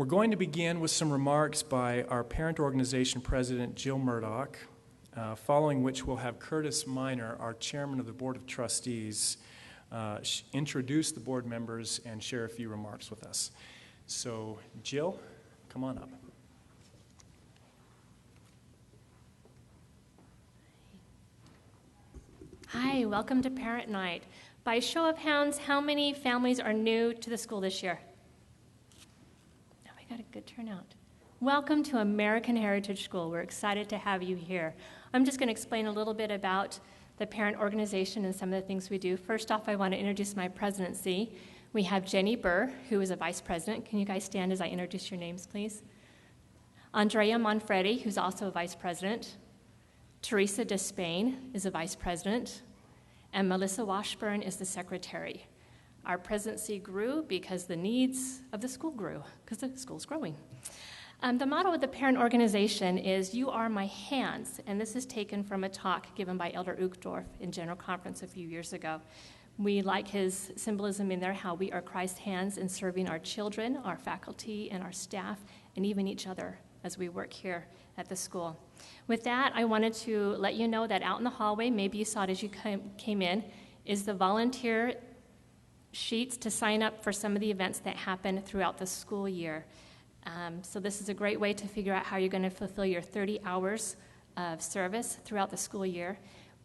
We're going to begin with some remarks by our parent organization president, Jill Murdoch, following which we'll have Curtis Minor, our chairman of the Board of Trustees, introduce the board members and share a few remarks with us. So, Jill, come on up. Hi, welcome to Parent Night. By show of hands, how many families are new to the school this year? Oh, we got a good turnout. Welcome to American Heritage School. We're excited to have you here. I'm just going to explain a little bit about the parent organization and some of the things we do. First off, I want to introduce my presidency. We have Jenny Burr, who is a vice president. Can you guys stand as I introduce your names, please? Andrea Monfredi, who's also a vice president. Teresa Despain is a vice president, and Melissa Washburn is the secretary. Our presidency grew because the needs of the school grew, because the school's growing. The motto of the parent organization is, "You are my hands," and this is taken from a talk given by Elder Uchtdorf in General Conference a few years ago. We like his symbolism in there, how we are Christ's hands in serving our children, our faculty, and our staff, and even each other as we work here at the school. With that, I wanted to let you know that out in the hallway, maybe you saw it as you came in, is the volunteer sheets to sign up for some of the events that happen throughout the school year. So this is a great way to figure out how you're going to fulfill your 30 hours of service throughout the school year.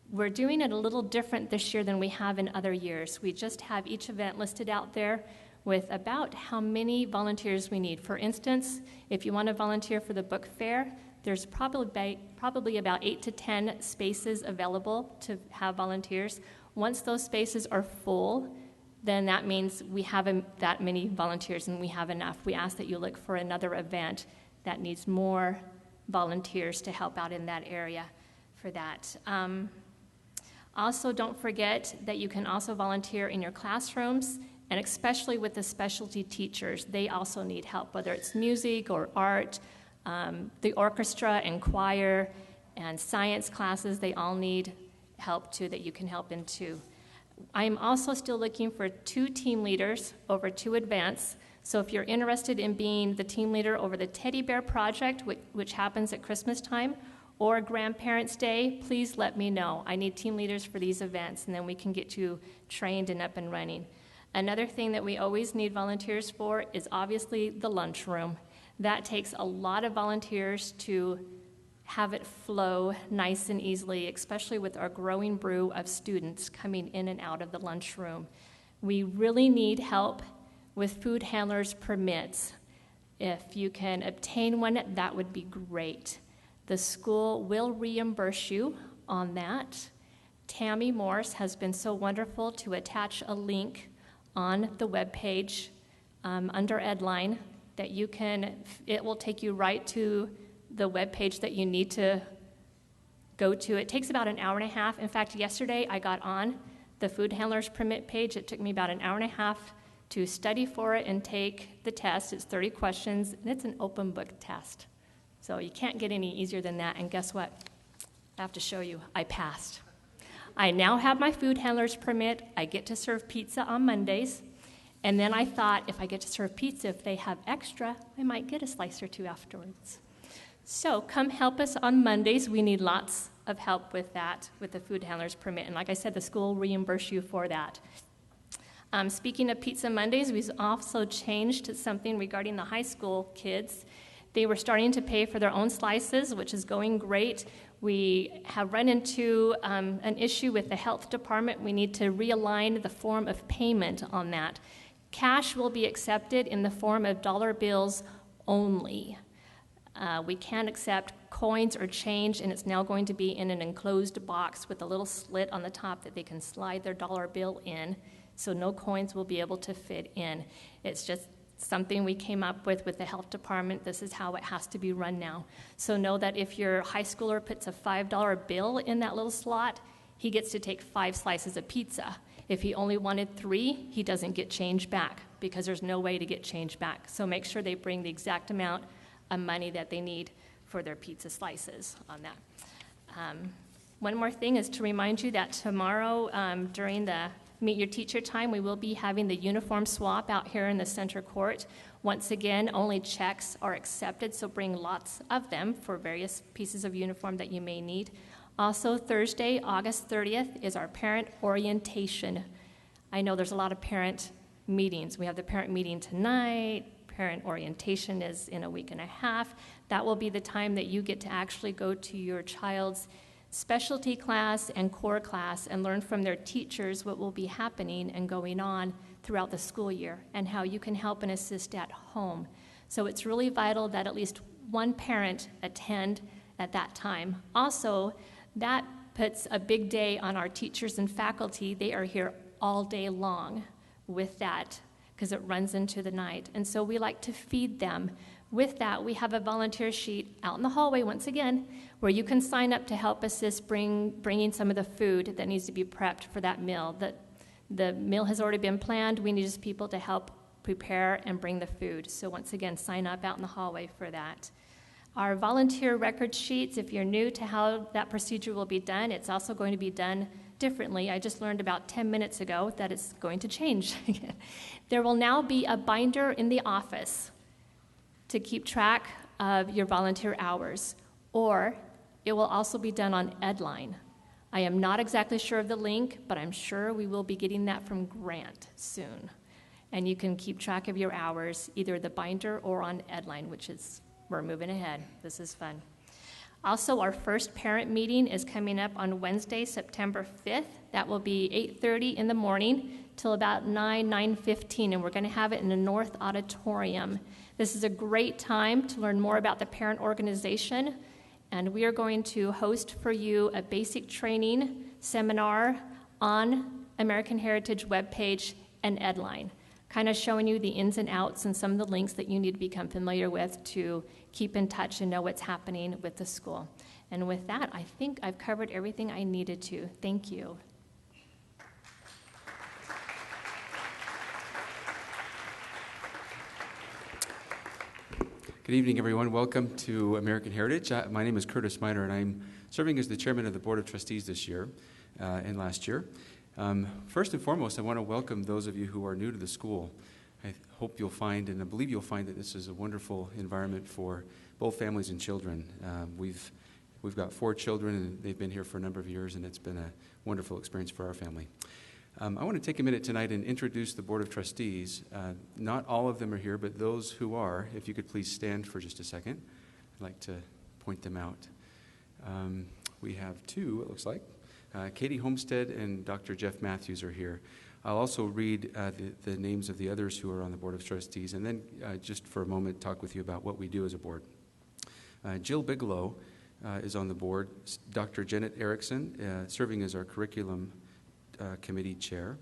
We're doing it a little different this year than we have in other years. We just have each event listed out there with about how many volunteers we need. For instance, if you want to volunteer for the book fair, there's probably about 8 to 10 spaces available to have volunteers. Once those spaces are full, then that means we have that many volunteers and we have enough. We ask that you look for another event that needs more volunteers to help out in that area for that. Also, don't forget that you can also volunteer in your classrooms, and especially with the specialty teachers. They also need help, whether it's music or art, the orchestra and choir and science classes. They all need help too, that you can help in too. I'm also still looking for 2 team leaders over 2 advance. So if you're interested in being the team leader over the Teddy Bear Project, which happens at Christmas time, or Grandparents' Day, please let me know. I need team leaders for these events, and then we can get you trained and up and running. Another thing that we always need volunteers for is obviously the lunchroom. That takes a lot of volunteers to have it flow nice and easily, especially with our growing brew of students coming in and out of the lunchroom. We really need help with food handlers' permits. If you can obtain one, that would be great. The school will reimburse you on that. Tammy Morse has been so wonderful to attach a link on the webpage under Edline that it will take you right to the webpage that you need to go to. It takes about an hour and a half. In fact, yesterday I got on the food handler's permit page. It took me about an hour and a half to study for it and take the test. It's 30 questions, and it's an open book test. So you can't get any easier than that. And guess what? I have to show you, I passed. I now have my food handler's permit. I get to serve pizza on Mondays. And then I thought, if I get to serve pizza, if they have extra, I might get a slice or 2 afterwards. So come help us on Mondays. We need lots of help with that, with the food handler's permit. And like I said, the school will reimburse you for that. Speaking of Pizza Mondays, we've also changed something regarding the high school kids. They were starting to pay for their own slices, which is going great. We have run into an issue with the health department. We need to realign the form of payment on that. Cash will be accepted in the form of dollar bills only. We can't accept coins or change, and it's now going to be in an enclosed box with a little slit on the top that they can slide their dollar bill in, so no coins will be able to fit in. It's just something we came up with the health department. This is how it has to be run now. So know that if your high schooler puts a $5 bill in that little slot, he gets to take 5 slices of pizza. If he only wanted 3, he doesn't get change back because there's no way to get change back. So make sure they bring the exact amount of money that they need for their pizza slices on that. One more thing is to remind you that tomorrow during the Meet Your Teacher time. We will be having the uniform swap out here in the center court. Once again, only checks are accepted, so bring lots of them for various pieces of uniform that you may need. Also, Thursday, August 30th, is our parent orientation. I know there's a lot of parent meetings. We have the parent meeting tonight. Parent orientation is in a week and a half. That will be the time that you get to actually go to your child's specialty class and core class and learn from their teachers what will be happening and going on throughout the school year and how you can help and assist at home. So it's really vital that at least one parent attend at that time. Also, that puts a big day on our teachers and faculty. They are here all day long with that because it runs into the night. And so we like to feed them. With that, we have a volunteer sheet out in the hallway, once again, where you can sign up to help assist bringing some of the food that needs to be prepped for that meal. The meal has already been planned. We need just people to help prepare and bring the food. So once again, sign up out in the hallway for that. Our volunteer record sheets, if you're new to how that procedure will be done, it's also going to be done differently. I just learned about 10 minutes ago that it's going to change. There will now be a binder in the office to keep track of your volunteer hours, or it will also be done on Edline. I am not exactly sure of the link, but I'm sure we will be getting that from Grant soon. And you can keep track of your hours, either the binder or on Edline, which is, we're moving ahead. This is fun. Also, our first parent meeting is coming up on Wednesday, September 5th. That will be 8:30 in the morning till about 9:15, and we're going to have it in the North Auditorium. This is a great time to learn more about the parent organization, and we are going to host for you a basic training seminar on American Heritage webpage and Edline, kind of showing you the ins and outs and some of the links that you need to become familiar with to keep in touch and know what's happening with the school. And with that, I think I've covered everything I needed to. Thank you. Good evening, everyone. Welcome to American Heritage. My name is Curtis Miner, and I'm serving as the chairman of the Board of Trustees this year and last year. First and foremost, I want to welcome those of you who are new to the school. I hope you'll find, and I believe you'll find, that this is a wonderful environment for both families and children. We've got 4 children, and they've been here for a number of years, and it's been a wonderful experience for our family. I want to take a minute tonight and introduce the Board of Trustees. Not all of them are here, but those who are, if you could please stand for just a second. I'd like to point them out. We have 2, it looks like. Katie Homestead and Dr. Jeff Matthews are here. I'll also read the names of the others who are on the Board of Trustees, and then just for a moment talk with you about what we do as a board. Jill Bigelow is on the board. Dr. Janet Erickson, serving as our curriculum committee chair.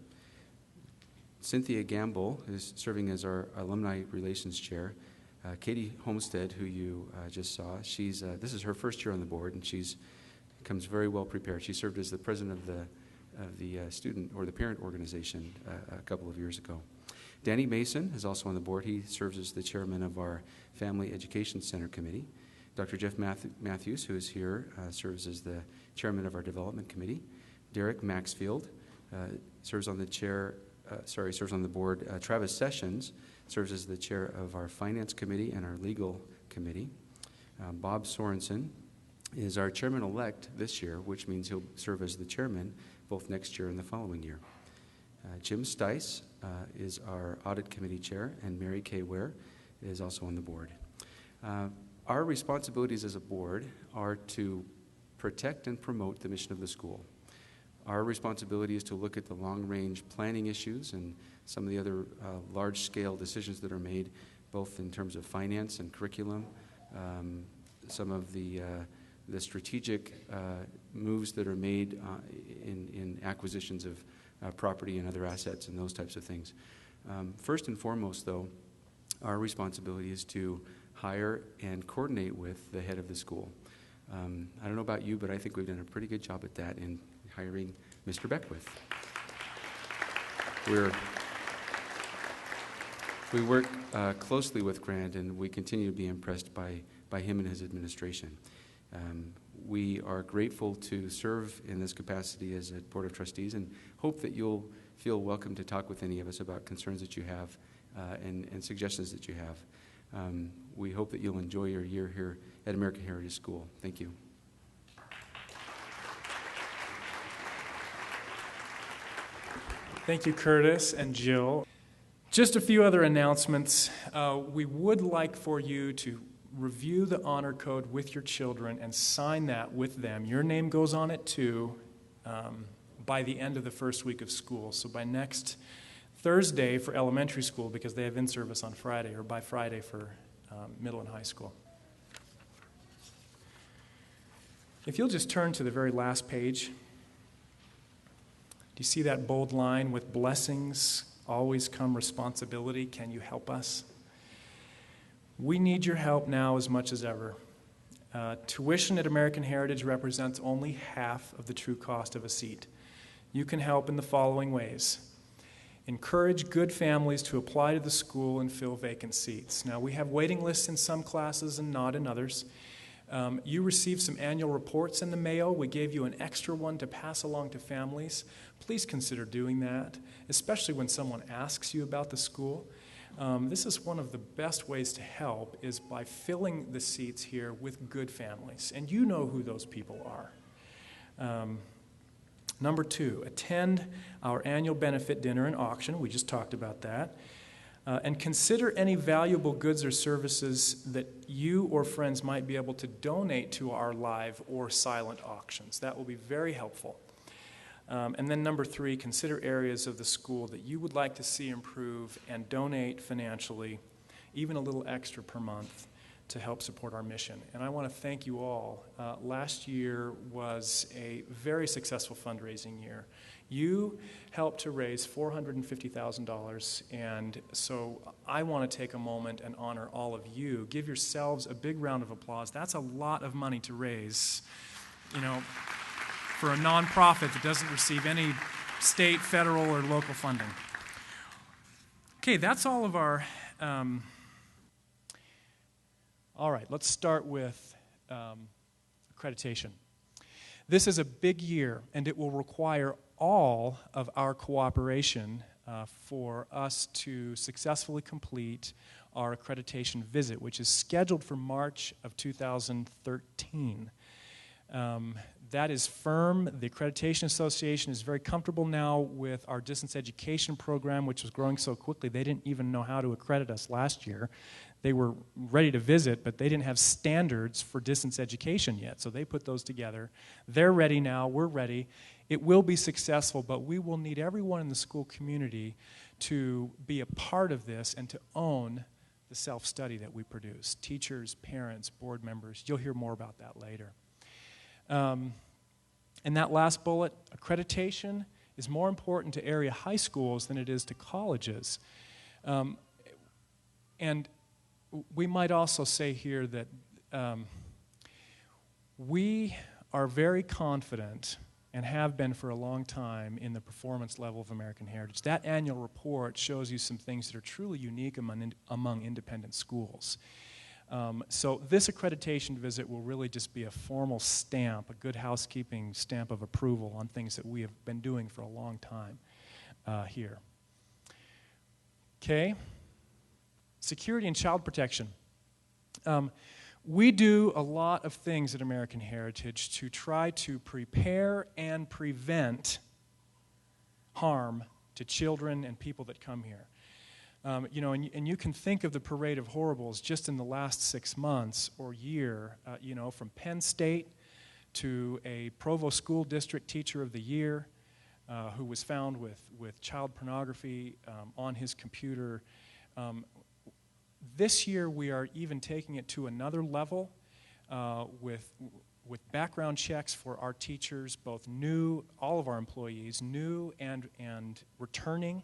Cynthia Gamble is serving as our alumni relations chair. Katie Homestead, who you just saw, this is her first year on the board, and comes very well prepared. She served as the president of the student or the parent organization a couple of years ago. Danny Mason is also on the board. He serves as the chairman of our Family Education Center Committee. Dr. Jeff Matthews, who is here, serves as the chairman of our development committee. Derek Maxfield serves on the board. Travis Sessions serves as the chair of our finance committee and our legal committee. Bob Sorensen is our chairman-elect this year, which means he'll serve as the chairman both next year and the following year. Jim Stice is our audit committee chair, and Mary Kay Ware is also on the board. Our responsibilities as a board are to protect and promote the mission of the school. Our responsibility is to look at the long-range planning issues and some of the other large-scale decisions that are made, both in terms of finance and curriculum, some of the strategic moves that are made in acquisitions of property and other assets and those types of things. First and foremost, though, our responsibility is to hire and coordinate with the head of the school. I don't know about you, but I think we've done a pretty good job at that in hiring Mr. Beckwith. We work closely with Grant, and we continue to be impressed by him and his administration. We are grateful to serve in this capacity as a Board of Trustees and hope that you'll feel welcome to talk with any of us about concerns that you have and suggestions that you have. We hope that you'll enjoy your year here at American Heritage School. Thank you. Thank you, Curtis and Jill. Just a few other announcements. We would like for you to review the honor code with your children and sign that with them. Your name goes on it too by the end of the first week of school. So by next Thursday for elementary school, because they have in-service on Friday, or by Friday for middle and high school. If you'll just turn to the very last page. Do you see that bold line, with blessings always come responsibility? Can you help us? We need your help now as much as ever. Tuition at American Heritage represents only half of the true cost of a seat. You can help in the following ways. Encourage good families to apply to the school and fill vacant seats. Now, we have waiting lists in some classes and not in others. You received some annual reports in the mail. We gave you an extra one to pass along to families. Please consider doing that, especially when someone asks you about the school. This is one of the best ways to help, is by filling the seats here with good families. And you know who those people are. Number 2, attend our annual benefit dinner and auction. We just talked about that. And consider any valuable goods or services that you or friends might be able to donate to our live or silent auctions. That will be very helpful. And then number 3, consider areas of the school that you would like to see improve and donate financially, even a little extra per month, to help support our mission. And I want to thank you all. Last year was a very successful fundraising year. You helped to raise $450,000, and so I want to take a moment and honor all of you. Give yourselves a big round of applause. That's a lot of money to raise, for a nonprofit that doesn't receive any state, federal, or local funding. Okay, that's all of our... All right, let's start with accreditation. This is a big year, and it will require all of our cooperation for us to successfully complete our accreditation visit, which is scheduled for March of 2013. That is firm. The Accreditation Association is very comfortable now with our distance education program, which was growing so quickly they didn't even know how to accredit us last year. They were ready to visit, but they didn't have standards for distance education yet, so they put those together. They're ready now. We're ready. It will be successful, but we will need everyone in the school community to be a part of this and to own the self-study that we produce. Teachers, parents, board members. You'll hear more about that later. And that last bullet, accreditation is more important to area high schools than it is to colleges. And we might also say here that we are very confident and have been for a long time in the performance level of American Heritage. That annual report shows you some things that are truly unique among independent schools. So this accreditation visit will really just be a formal stamp, a good housekeeping stamp of approval on things that we have been doing for a long time here. Okay. Security and child protection. We do a lot of things at American Heritage to try to prepare and prevent harm to children and people that come here. And you can think of the parade of horribles just in the last 6 months or year, from Penn State to a Provo School District Teacher of the Year who was found with child pornography on his computer. This year we are even taking it to another level with background checks for our teachers, both new, all of our employees, new and returning.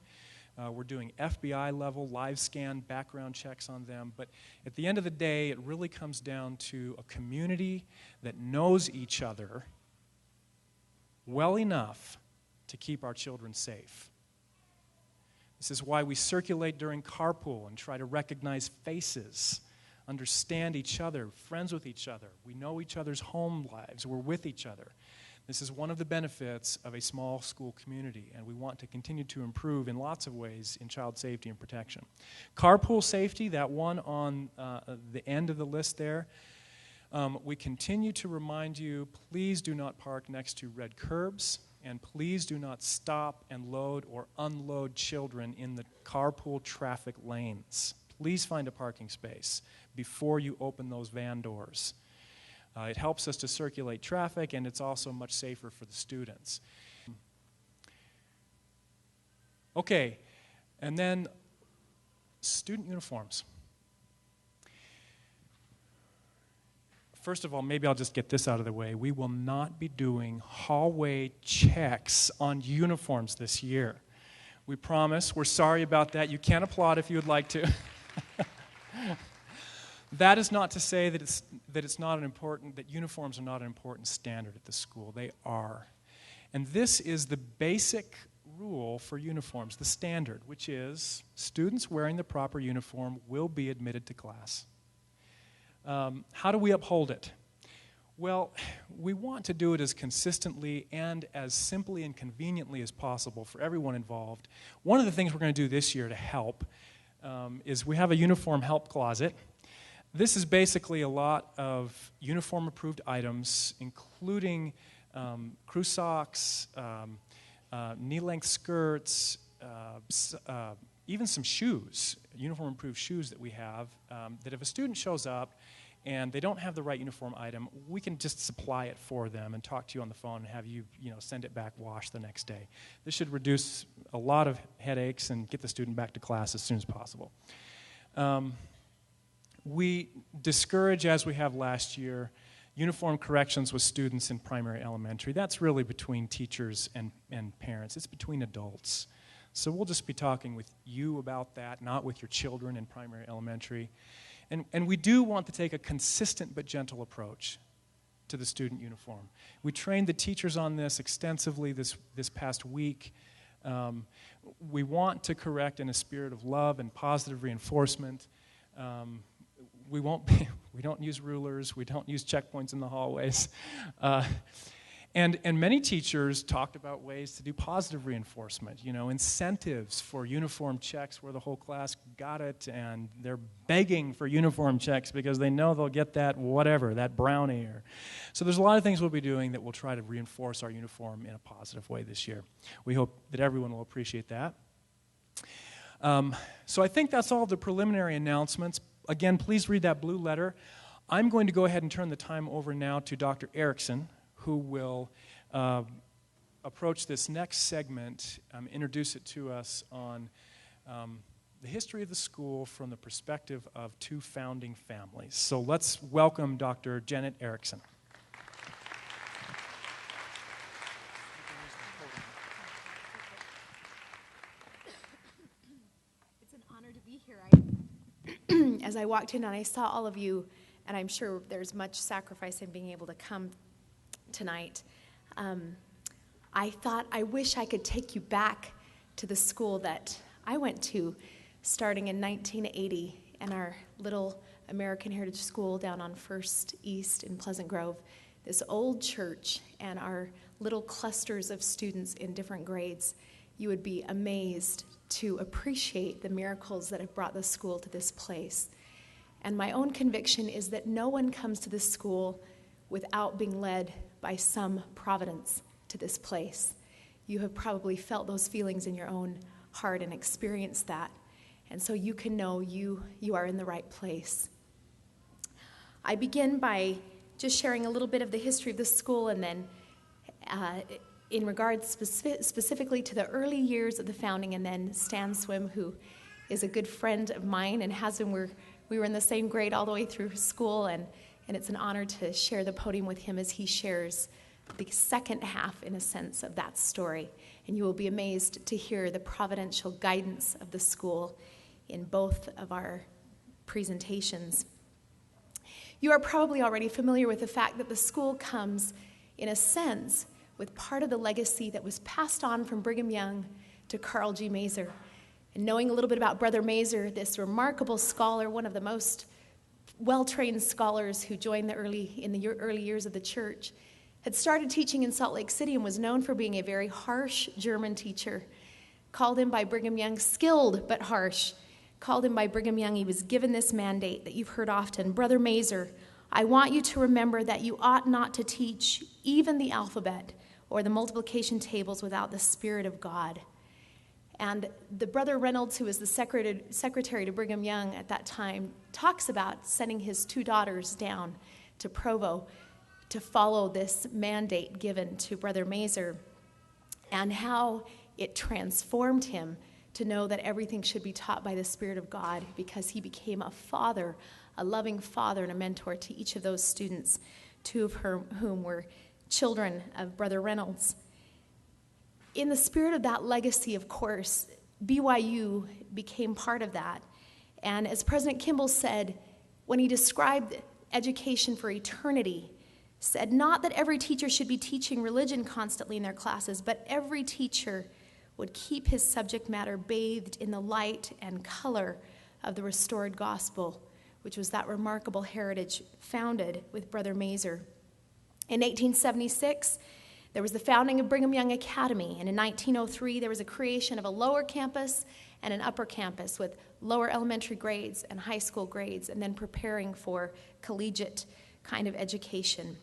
We're doing FBI level live scan background checks on them. But at the end of the day, it really comes down to a community that knows each other well enough to keep our children safe. This is why we circulate during carpool and try to recognize faces, understand each other, friends with each other. We know each other's home lives. We're with each other. This is one of the benefits of a small school community, and we want to continue to improve in lots of ways in child safety and protection. Carpool safety, that one on the end of the list there, we continue to remind you, please do not park next to red curbs, and please do not stop and load or unload children in the carpool traffic lanes. Please find a parking space before you open those van doors. It helps us to circulate traffic, and it's also much safer for the students. Okay, and then student uniforms. First of all, maybe I'll just get this out of the way. We will not be doing hallway checks on uniforms this year. We promise. We're sorry about that. You can applaud if you would like to. That is not to say that it's not that uniforms are not an important standard at the school. They are. And this is the basic rule for uniforms, the standard, which is students wearing the proper uniform will be admitted to class. How do we uphold it? Well, we want to do it as consistently and as simply and conveniently as possible for everyone involved. One of the things we're going to do this year to help is we have a uniform help closet. This is basically a lot of uniform-approved items, including crew socks, knee-length skirts, even some shoes, uniform-approved shoes that we have, that if a student shows up and they don't have the right uniform item, we can just supply it for them and talk to you on the phone and have you, send it back washed the next day. This should reduce a lot of headaches and get the student back to class as soon as possible. We discourage, as we have last year, uniform corrections with students in primary elementary. That's really between teachers and parents. It's between adults. So we'll just be talking with you about that, not with your children in primary elementary. And we do want to take a consistent but gentle approach to the student uniform. We trained the teachers on this extensively this past week. We want to correct in a spirit of love and positive reinforcement. We don't use rulers. We don't use checkpoints in the hallways. And many teachers talked about ways to do positive reinforcement, incentives for uniform checks where the whole class got it, and they're begging for uniform checks because they know they'll get that brownie. So there's a lot of things we'll be doing that will try to reinforce our uniform in a positive way this year. We hope that everyone will appreciate that. So I think that's all the preliminary announcements. Again, please read that blue letter. I'm going to go ahead and turn the time over now to Dr. Erickson, who will approach this next segment, introduce it to us on the history of the school from the perspective of two founding families. So let's welcome Dr. Janet Erickson. It's an honor to be here. As I walked in and I saw all of you, and I'm sure there's much sacrifice in being able to come tonight, I thought I wish I could take you back to the school that I went to starting in 1980 in our little American Heritage School down on First East in Pleasant Grove, this old church and our little clusters of students in different grades. You would be amazed to appreciate the miracles that have brought the school to this place. And my own conviction is that no one comes to this school without being led by some providence to this place. You have probably felt those feelings in your own heart and experienced that. And so you can know you are in the right place. I begin by just sharing a little bit of the history of this school, and then in regards specifically to the early years of the founding, and then Stan Swim, who is a good friend of mine and has been, we were in the same grade all the way through school, and it's an honor to share the podium with him as he shares the second half, in a sense, of that story. And you will be amazed to hear the providential guidance of the school in both of our presentations. You are probably already familiar with the fact that the school comes, in a sense, with part of the legacy that was passed on from Brigham Young to Carl G. Mazur. And knowing a little bit about Brother Mazur, this remarkable scholar, one of the most well-trained scholars who joined in the early years of the church, had started teaching in Salt Lake City and was known for being a very harsh German teacher. Called in by Brigham Young, skilled but harsh. Called in by Brigham Young, he was given this mandate that you've heard often. Brother Mazer, I want you to remember that you ought not to teach even the alphabet or the multiplication tables without the Spirit of God. And the Brother Reynolds, who was the secretary to Brigham Young at that time, talks about sending his 2 daughters down to Provo to follow this mandate given to Brother Mazer, and how it transformed him to know that everything should be taught by the Spirit of God, because he became a father, a loving father and a mentor to each of those students, 2 of whom were children of Brother Reynolds. In the spirit of that legacy, of course, BYU became part of that. And as President Kimball said, when he described education for eternity, said not that every teacher should be teaching religion constantly in their classes, but every teacher would keep his subject matter bathed in the light and color of the restored gospel, which was that remarkable heritage founded with Brother Mazer. In 1876, there was the founding of Brigham Young Academy, and in 1903, there was a creation of a lower campus and an upper campus with lower elementary grades and high school grades, and then preparing for collegiate kind of education.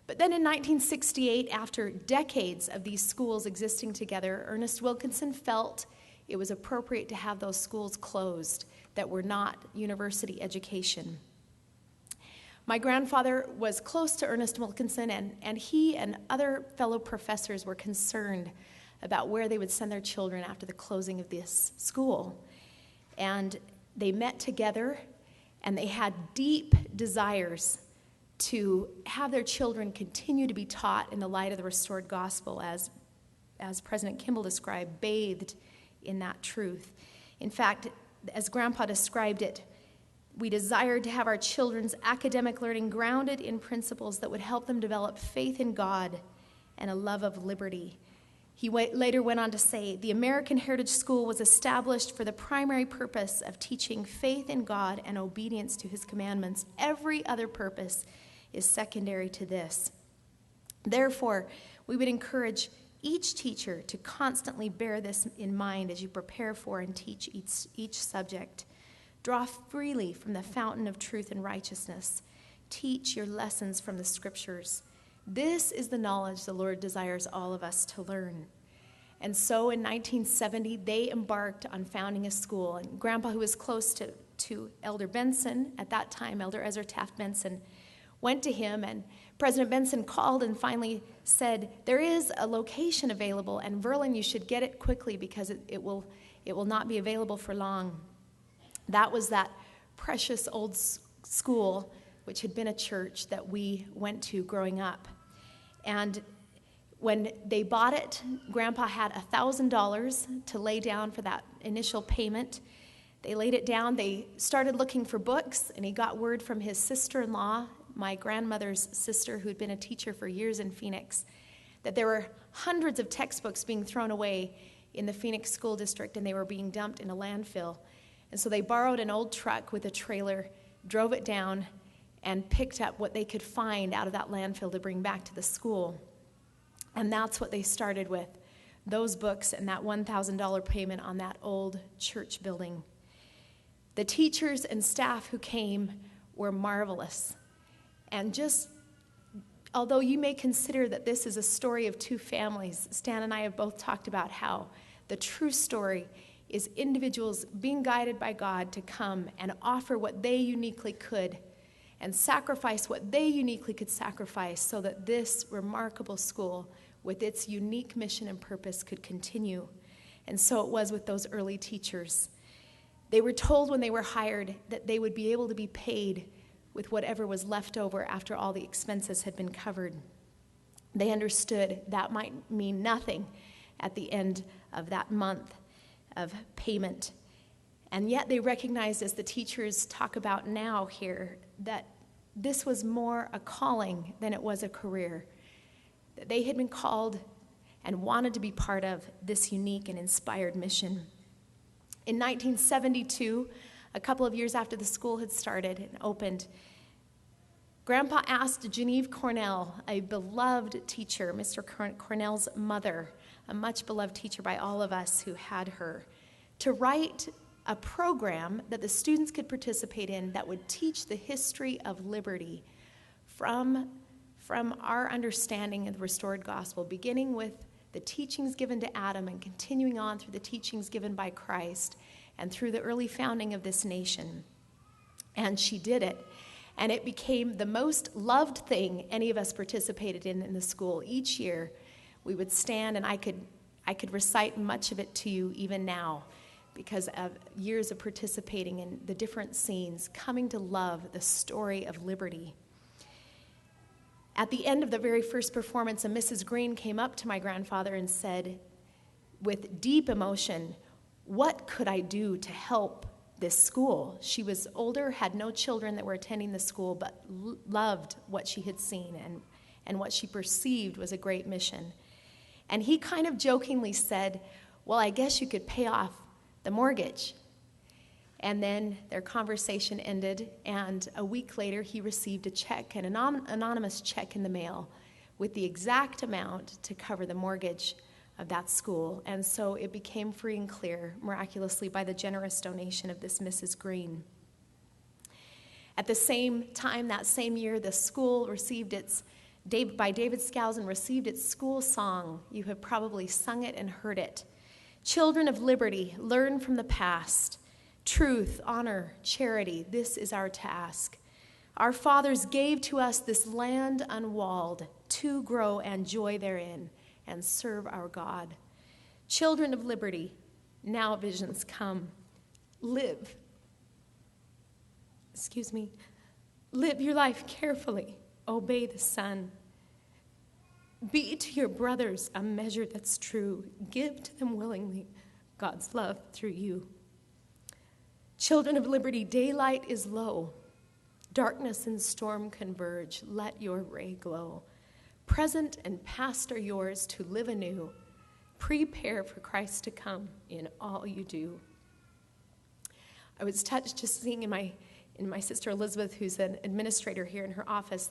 But then in 1968, after decades of these schools existing together, Ernest Wilkinson felt it was appropriate to have those schools closed that were not university education. My grandfather was close to Ernest Wilkinson, and he and other fellow professors were concerned about where they would send their children after the closing of this school. And they met together, and they had deep desires to have their children continue to be taught in the light of the restored gospel, as President Kimball described, bathed in that truth. In fact, as Grandpa described it, we desired to have our children's academic learning grounded in principles that would help them develop faith in God and a love of liberty. He later went on to say, the American Heritage School was established for the primary purpose of teaching faith in God and obedience to his commandments. Every other purpose is secondary to this. Therefore, we would encourage each teacher to constantly bear this in mind as you prepare for and teach each subject. Draw freely from the fountain of truth and righteousness. Teach your lessons from the scriptures. This is the knowledge the Lord desires all of us to learn. And so in 1970, they embarked on founding a school. And Grandpa, who was close to Elder Benson, at that time, Elder Ezra Taft Benson, went to him, and President Benson called and finally said, there is a location available, and Verlin, you should get it quickly because it will not be available for long. That was that precious old school, which had been a church that we went to growing up. And when they bought it, Grandpa had $1,000 to lay down for that initial payment. They laid it down. They started looking for books, and he got word from his sister-in-law, my grandmother's sister, who had been a teacher for years in Phoenix, that there were hundreds of textbooks being thrown away in the Phoenix School District, and they were being dumped in a landfill. And so they borrowed an old truck with a trailer, drove it down, and picked up what they could find out of that landfill to bring back to the school. And that's what they started with, those books and that $1,000 payment on that old church building. The teachers and staff who came were marvelous. And just, although you may consider that this is a story of 2 families, Stan and I have both talked about how the true story is individuals being guided by God to come and offer what they uniquely could and sacrifice what they uniquely could sacrifice so that this remarkable school with its unique mission and purpose could continue. And so it was with those early teachers. They were told when they were hired that they would be able to be paid with whatever was left over after all the expenses had been covered. They understood that might mean nothing at the end of that month of payment. And yet they recognized, as the teachers talk about now here, that this was more a calling than it was a career. That they had been called and wanted to be part of this unique and inspired mission. In 1972, a couple of years after the school had started and opened, Grandpa asked Genevieve Cornell, a beloved teacher, Mr. Cornell's mother, a much beloved teacher by all of us who had her, to write a program that the students could participate in that would teach the history of liberty from our understanding of the restored gospel, beginning with the teachings given to Adam and continuing on through the teachings given by Christ and through the early founding of this nation. And she did it. And it became the most loved thing any of us participated in the school. Each year, we would stand, and I could recite much of it to you even now because of years of participating in the different scenes, coming to love the story of liberty. At the end of the very first performance, a Mrs. Green came up to my grandfather and said, with deep emotion, "What could I do to help this school?" She was older, had no children that were attending the school, but loved what she had seen and what she perceived was a great mission. And he kind of jokingly said, "Well, I guess you could pay off the mortgage." And then their conversation ended, and a week later he received a check, an anonymous check in the mail with the exact amount to cover the mortgage of that school. And so it became free and clear, miraculously, by the generous donation of this Mrs. Green. At the same time, that same year, the school received by David Skousen, received its school song. You have probably sung it and heard it. Children of liberty, learn from the past. Truth, honor, charity, this is our task. Our fathers gave to us this land unwalled, to grow and joy therein, and serve our God. Children of liberty, now visions come. Live your life carefully. Obey the Son. Be to your brothers a measure that's true. Give to them willingly God's love through you. Children of liberty, daylight is low. Darkness and storm converge. Let your ray glow. Present and past are yours to live anew. Prepare for Christ to come in all you do. I was touched just seeing in my sister Elizabeth, who's an administrator here in her office,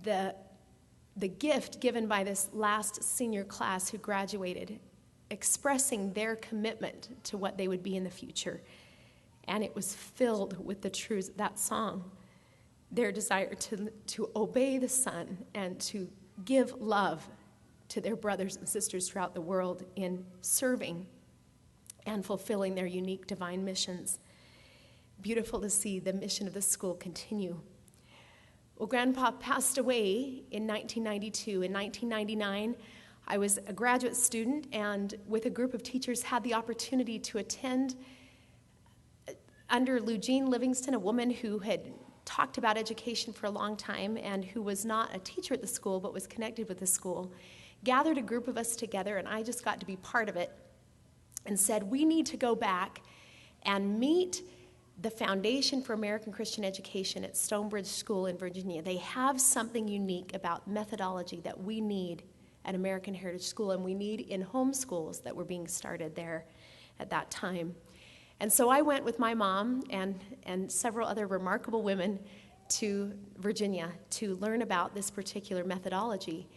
the gift given by this last senior class who graduated, expressing their commitment to what they would be in the future. And it was filled with the truths of that song, their desire to obey the Son and to give love to their brothers and sisters throughout the world in serving and fulfilling their unique divine missions. Beautiful to see the mission of the school continue. Well, Grandpa passed away in 1992. In 1999, I was a graduate student and with a group of teachers had the opportunity to attend under Lugene Livingston, a woman who had talked about education for a long time and who was not a teacher at the school but was connected with the school, gathered a group of us together, and I just got to be part of it, and said, we need to go back and meet the Foundation for American Christian Education at Stonebridge School in Virginia. They have something unique about methodology that we need at American Heritage School and we need in home schools that were being started there at that time. And so I went with my mom and several other remarkable women to Virginia to learn about this particular methodology.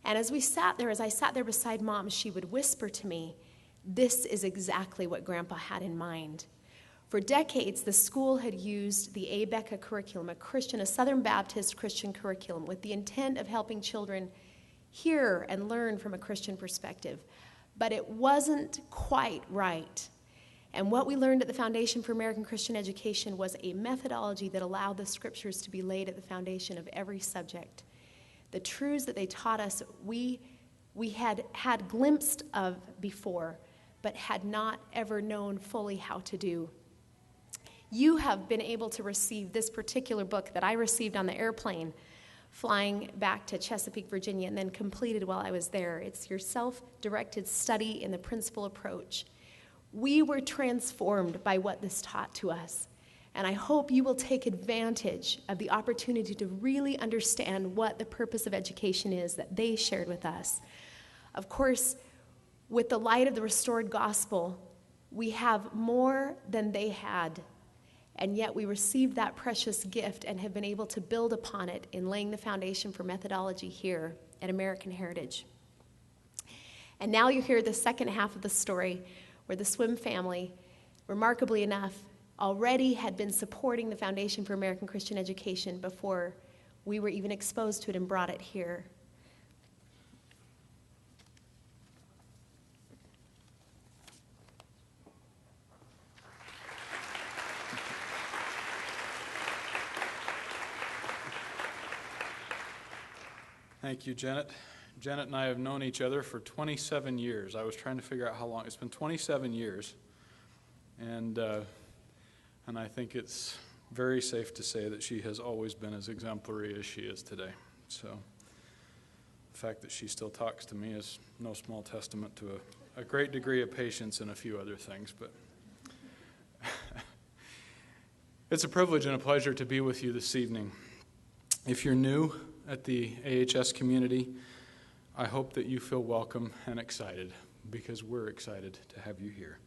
And as I sat there beside Mom, she would whisper to me, this is exactly what Grandpa had in mind. For decades, the school had used the ABECA curriculum, a Southern Baptist Christian curriculum, with the intent of helping children hear and learn from a Christian perspective. But it wasn't quite right. And what we learned at the Foundation for American Christian Education was a methodology that allowed the scriptures to be laid at the foundation of every subject. The truths that they taught us, we had glimpsed of before, but had not ever known fully how to do. You have been able to receive this particular book that I received on the airplane flying back to Chesapeake, Virginia, and then completed while I was there. It's your self-directed study in the principal approach. We were transformed by what this taught to us, and I hope you will take advantage of the opportunity to really understand what the purpose of education is that they shared with us. Of course, with the light of the restored gospel, we have more than they had. And yet we received that precious gift and have been able to build upon it in laying the foundation for methodology here at American Heritage. And now you hear the second half of the story where the Swim family, remarkably enough, already had been supporting the Foundation for American Christian Education before we were even exposed to it and brought it here. Thank you, Janet. Janet and I have known each other for 27 years. I was trying to figure out how long. It's been 27 years. And I think it's very safe to say that she has always been as exemplary as she is today. So the fact that she still talks to me is no small testament to a great degree of patience and a few other things. But it's a privilege and a pleasure to be with you this evening. If you're new at the AHS community, I hope that you feel welcome and excited, because we're excited to have you here.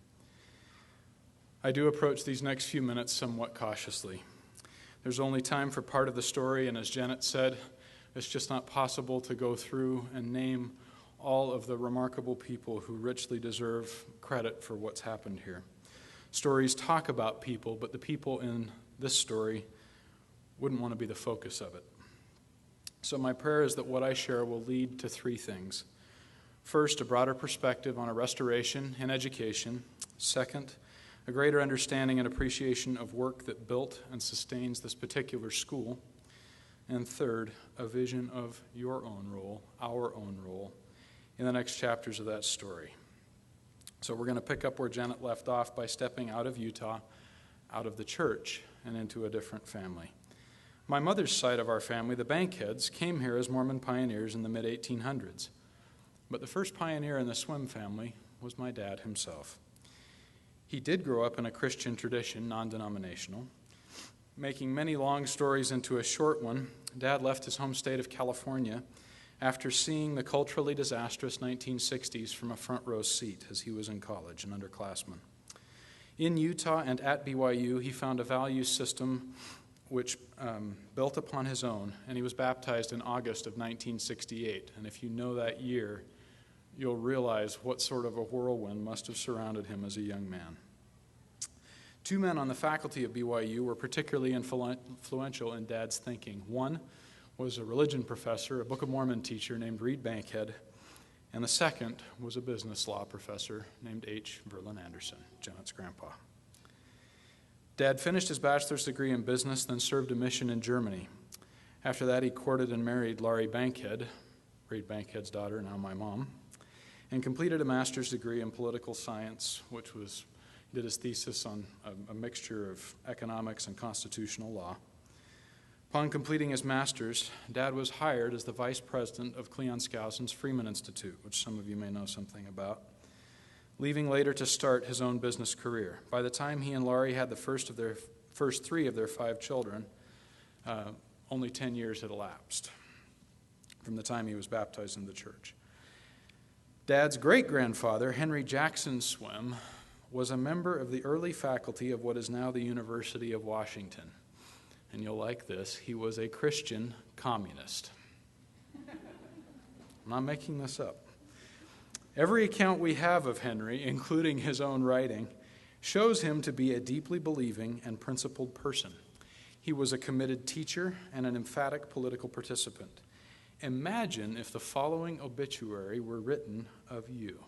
I do approach these next few minutes somewhat cautiously. There's only time for part of the story, and as Janet said, it's just not possible to go through and name all of the remarkable people who richly deserve credit for what's happened here. Stories talk about people, but the people in this story wouldn't want to be the focus of it. So my prayer is that what I share will lead to three things. First, a broader perspective on a restoration in education. Second, a greater understanding and appreciation of work that built and sustains this particular school. And third, a vision of your own role, our own role, in the next chapters of that story. So we're going to pick up where Janet left off by stepping out of Utah, out of the church, and into a different family. My mother's side of our family, the Bankheads, came here as Mormon pioneers in the mid-1800s. But the first pioneer in the Swim family was my dad himself. He did grow up in a Christian tradition, non-denominational. Making many long stories into a short one, Dad left his home state of California after seeing the culturally disastrous 1960s from a front row seat as he was in college, an underclassman. In Utah and at BYU, he found a value system which built upon his own, and he was baptized in August of 1968. And if you know that year, you'll realize what sort of a whirlwind must have surrounded him as a young man. Two men on the faculty of BYU were particularly influential in Dad's thinking. One was a religion professor, a Book of Mormon teacher named Reed Bankhead, and the second was a business law professor named H. Verlin Anderson, Janet's grandpa. Dad finished his bachelor's degree in business, then served a mission in Germany. After that, he courted and married Laurie Bankhead, Reed Bankhead's daughter, now my mom, and completed a master's degree in political science, he did his thesis on a mixture of economics and constitutional law. Upon completing his master's, Dad was hired as the vice president of Cleon Skousen's Freeman Institute, which some of you may know something about, leaving later to start his own business career. By the time he and Laurie had the first three of their 5 children, only 10 years had elapsed from the time he was baptized in the church. Dad's great-grandfather, Henry Jackson Swim, was a member of the early faculty of what is now the University of Washington. And you'll like this, he was a Christian communist. I'm not making this up. Every account we have of Henry, including his own writing, shows him to be a deeply believing and principled person. He was a committed teacher and an emphatic political participant. Imagine if the following obituary were written of you.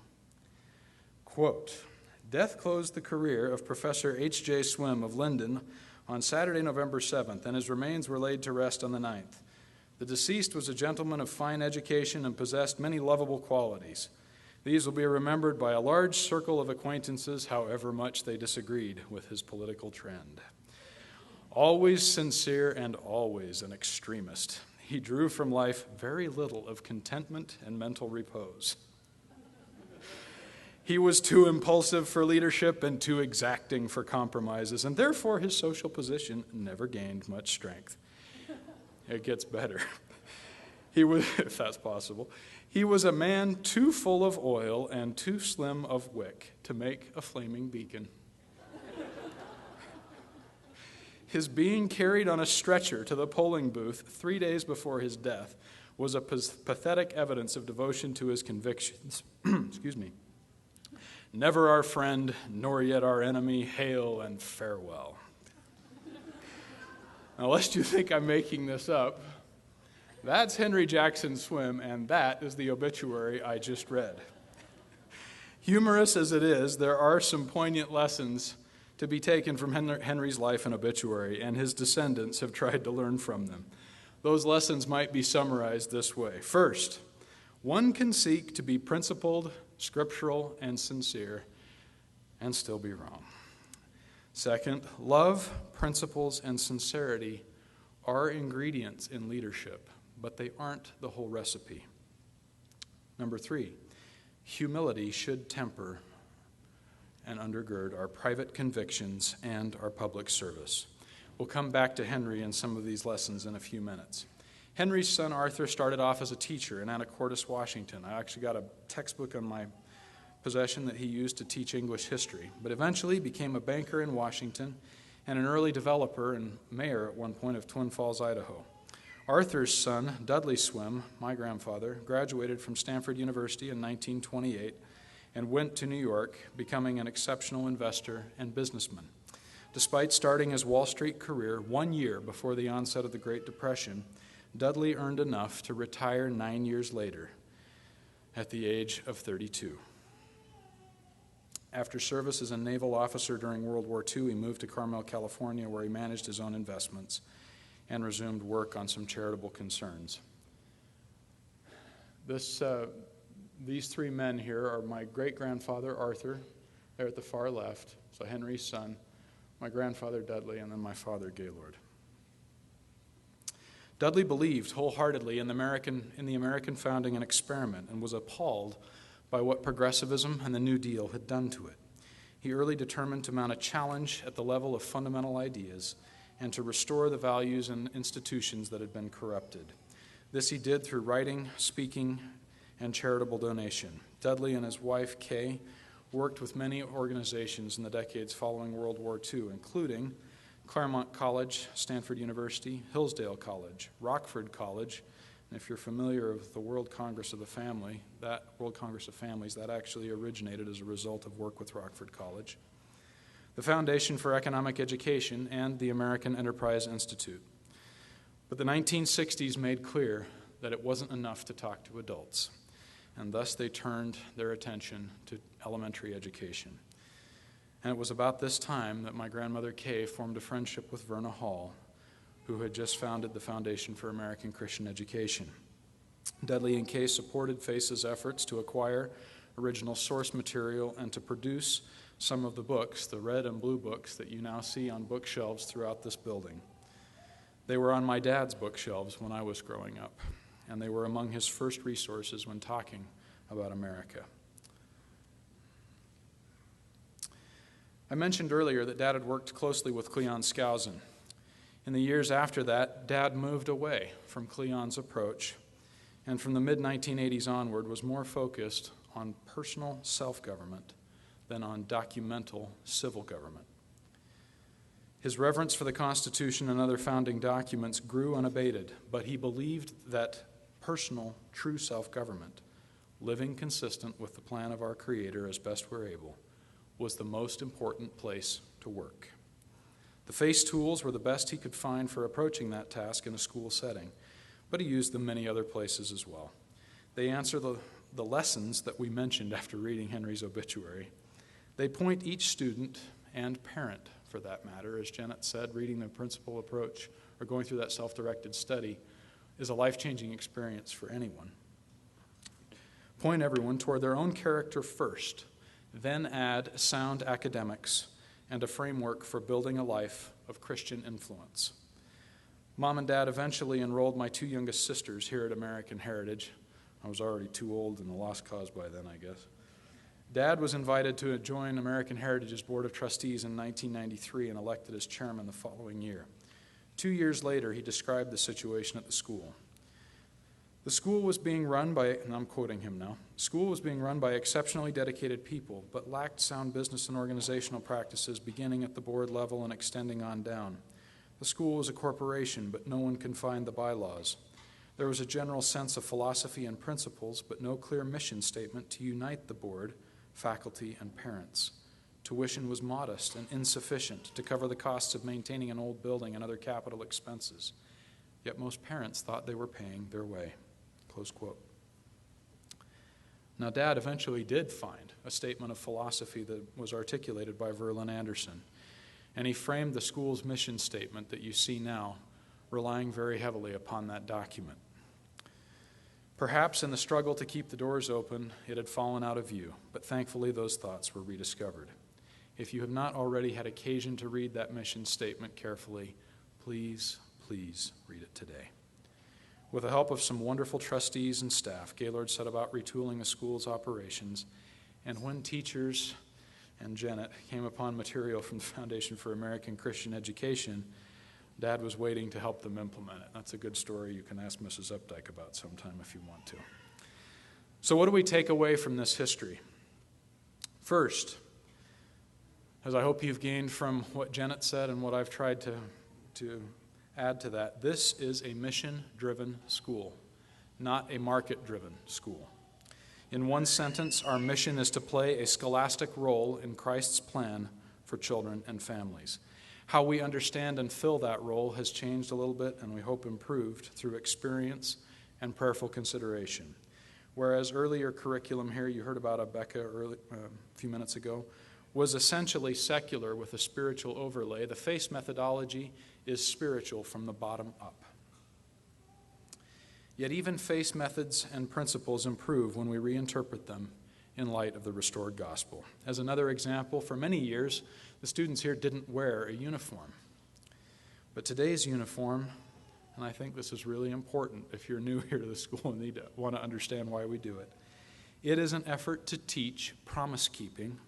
Quote, "Death closed the career of Professor H.J. Swim of Linden on Saturday, November 7th, and his remains were laid to rest on the 9th. The deceased was a gentleman of fine education and possessed many lovable qualities. These will be remembered by a large circle of acquaintances, however much they disagreed with his political trend. Always sincere and always an extremist, he drew from life very little of contentment and mental repose. He was too impulsive for leadership and too exacting for compromises, and therefore his social position never gained much strength." It gets better. He was, if that's possible, he was a man too full of oil and too slim of wick to make a flaming beacon. His being carried on a stretcher to the polling booth 3 days before his death was a pathetic evidence of devotion to his convictions. Excuse me. Never our friend, nor yet our enemy, hail and farewell. Now, lest you think I'm making this up, that's Henry Jackson Swim, and that is the obituary I just read. Humorous as it is, there are some poignant lessons to be taken from Henry's life and obituary, and his descendants have tried to learn from them. Those lessons might be summarized this way. First, one can seek to be principled, scriptural, and sincere, and still be wrong. Second, love, principles, and sincerity are ingredients in leadership, but they aren't the whole recipe. Number three, humility should temper and undergird our private convictions and our public service. We'll come back to Henry and some of these lessons in a few minutes. Henry's son Arthur started off as a teacher in Anacortes, Washington. I actually got a textbook on my possession that he used to teach English history, but eventually became a banker in Washington and an early developer and mayor at one point of Twin Falls, Idaho. Arthur's son, Dudley Swim, my grandfather, graduated from Stanford University in 1928 and went to New York, becoming an exceptional investor and businessman. Despite starting his Wall Street career 1 year before the onset of the Great Depression, Dudley earned enough to retire 9 years later at the age of 32. After service as a naval officer during World War II, he moved to Carmel, California, where he managed his own investments and resumed work on some charitable concerns. These three men here are my great-grandfather, Arthur, there at the far left, so Henry's son, my grandfather, Dudley, and then my father, Gaylord. Dudley believed wholeheartedly in the American founding and experiment and was appalled by what progressivism and the New Deal had done to it. He early determined to mount a challenge at the level of fundamental ideas and to restore the values and institutions that had been corrupted. This he did through writing, speaking, and charitable donation. Dudley and his wife, Kay, worked with many organizations in the decades following World War II, including Claremont College, Stanford University, Hillsdale College, Rockford College, and if you're familiar with the World Congress of the Family, that World Congress of Families, that actually originated as a result of work with Rockford College, the Foundation for Economic Education, and the American Enterprise Institute. But the 1960s made clear that it wasn't enough to talk to adults, and thus they turned their attention to elementary education. And it was about this time that my grandmother Kay formed a friendship with Verna Hall, who had just founded the Foundation for American Christian Education. Dudley and Kay supported FACE's efforts to acquire original source material and to produce some of the books, the red and blue books that you now see on bookshelves throughout this building. They were on my dad's bookshelves when I was growing up, and they were among his first resources when talking about America. I mentioned earlier that Dad had worked closely with Cleon Skousen. In the years after that, Dad moved away from Cleon's approach, and from the mid-1980s onward was more focused on personal self-government than on documental civil government. His reverence for the Constitution and other founding documents grew unabated, but he believed that personal, true self-government, living consistent with the plan of our Creator as best we're able, was the most important place to work. The FACE tools were the best he could find for approaching that task in a school setting, but he used them many other places as well. They answer the lessons that we mentioned after reading Henry's obituary. They point each student and parent, for that matter, as Janet said, reading the principal approach or going through that self-directed study is a life-changing experience for anyone. Point everyone toward their own character first, then add sound academics and a framework for building a life of Christian influence. Mom and Dad eventually enrolled my two youngest sisters here at American Heritage. I was already too old and a lost cause by then, I guess. Dad was invited to join American Heritage's Board of Trustees in 1993 and elected as chairman the following year. 2 years later, he described the situation at the school. The school was being run by, and I'm quoting him now, school was being run by exceptionally dedicated people, but lacked sound business and organizational practices beginning at the board level and extending on down. The school was a corporation, but no one confined the bylaws. There was a general sense of philosophy and principles, but no clear mission statement to unite the board, faculty, and parents. Tuition was modest and insufficient to cover the costs of maintaining an old building and other capital expenses. Yet most parents thought they were paying their way." Close quote. Now, Dad eventually did find a statement of philosophy that was articulated by Verlin Anderson, and he framed the school's mission statement that you see now, relying very heavily upon that document. Perhaps in the struggle to keep the doors open, it had fallen out of view, but thankfully those thoughts were rediscovered. If you have not already had occasion to read that mission statement carefully, please read it today. With the help of some wonderful trustees and staff, Gaylord set about retooling the school's operations, and when teachers and Janet came upon material from the Foundation for American Christian Education, Dad was waiting to help them implement it. That's a good story you can ask Mrs. Updike about sometime if you want to. So what do we take away from this history? First, as I hope you've gained from what Janet said and what I've tried to add to that, this is a mission-driven school, not a market-driven school. In one sentence, our mission is to play a scholastic role in Christ's plan for children and families. How we understand and fill that role has changed a little bit, and we hope improved through experience and prayerful consideration. Whereas earlier curriculum here, you heard about Becca a few minutes ago, was essentially secular with a spiritual overlay, the FACE methodology is spiritual from the bottom up. Yet even FACE methods and principles improve when we reinterpret them in light of the restored gospel. As another example, for many years, the students here didn't wear a uniform. But today's uniform, and I think this is really important if you're new here to the school and want to understand why we do it, it is an effort to teach promise-keeping,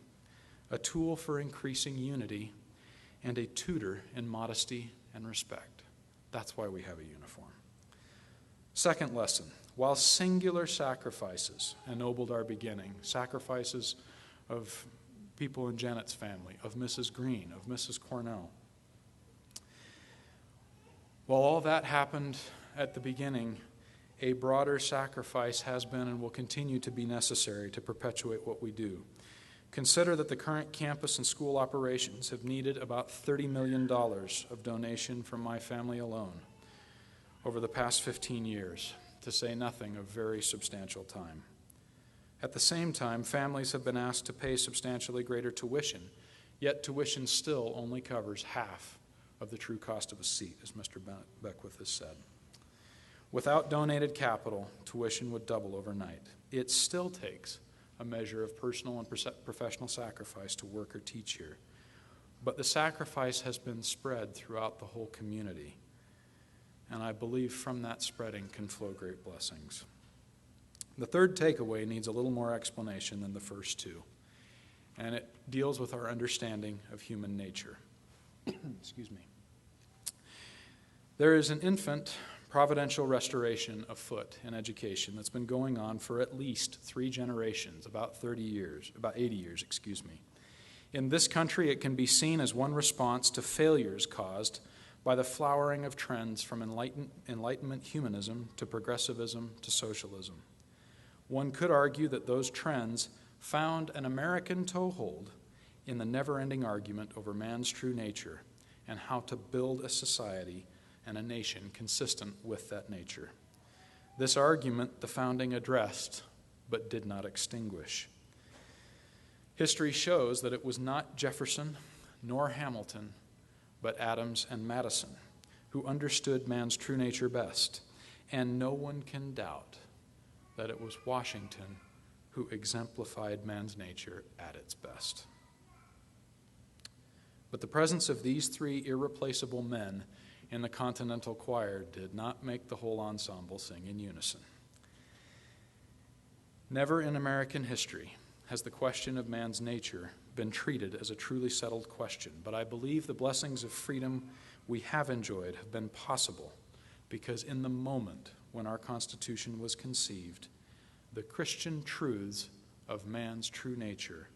a tool for increasing unity, and a tutor in modesty and respect. That's why we have a uniform. Second lesson, while singular sacrifices ennobled our beginning, sacrifices of people in Janet's family, of Mrs. Green, of Mrs. Cornell, while all that happened at the beginning, a broader sacrifice has been and will continue to be necessary to perpetuate what we do. Consider that the current campus and school operations have needed about $30 million of donation from my family alone over the past 15 years, to say nothing of very substantial time. At the same time, families have been asked to pay substantially greater tuition, yet tuition still only covers half of the true cost of a seat, as Mr. Beckwith has said. Without donated capital, tuition would double overnight. It still takes a measure of personal and professional sacrifice to work or teach here. But the sacrifice has been spread throughout the whole community. And I believe from that spreading can flow great blessings. The third takeaway needs a little more explanation than the first two. And it deals with our understanding of human nature. Excuse me. There is an infant providential restoration afoot in education that's been going on for at least 3 generations, about 80 years. In this country, it can be seen as one response to failures caused by the flowering of trends from Enlightenment humanism to progressivism to socialism. One could argue that those trends found an American toehold in the never-ending argument over man's true nature and how to build a society and a nation consistent with that nature. This argument the founding addressed, but did not extinguish. History shows that it was not Jefferson nor Hamilton, but Adams and Madison who understood man's true nature best, and no one can doubt that it was Washington who exemplified man's nature at its best. But the presence of these 3 irreplaceable men in the Continental Choir did not make the whole ensemble sing in unison. Never in American history has the question of man's nature been treated as a truly settled question, but I believe the blessings of freedom we have enjoyed have been possible because in the moment when our Constitution was conceived, the Christian truths of man's true nature,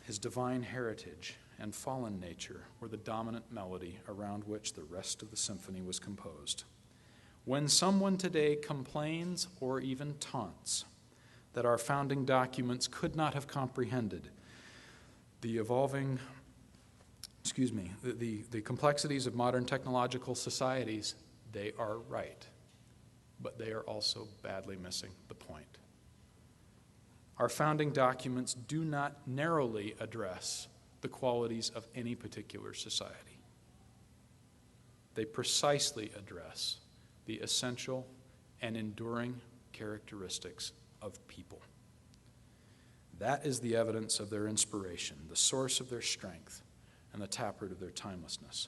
his divine heritage, and fallen nature were the dominant melody around which the rest of the symphony was composed. When someone today complains or even taunts that our founding documents could not have comprehended the complexities of modern technological societies, they are right. But they are also badly missing the point. Our founding documents do not narrowly address the qualities of any particular society. They precisely address the essential and enduring characteristics of people. That is the evidence of their inspiration, the source of their strength, and the taproot of their timelessness.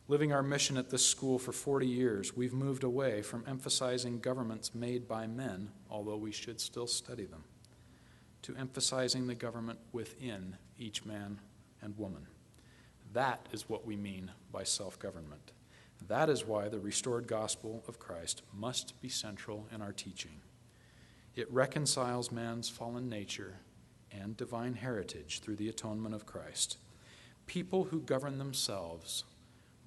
Living our mission at this school for 40 years, we've moved away from emphasizing governments made by men, although we should still study them, to emphasizing the government within each man and woman. That is what we mean by self-government. That is why the restored gospel of Christ must be central in our teaching. It reconciles man's fallen nature and divine heritage through the atonement of Christ. People who govern themselves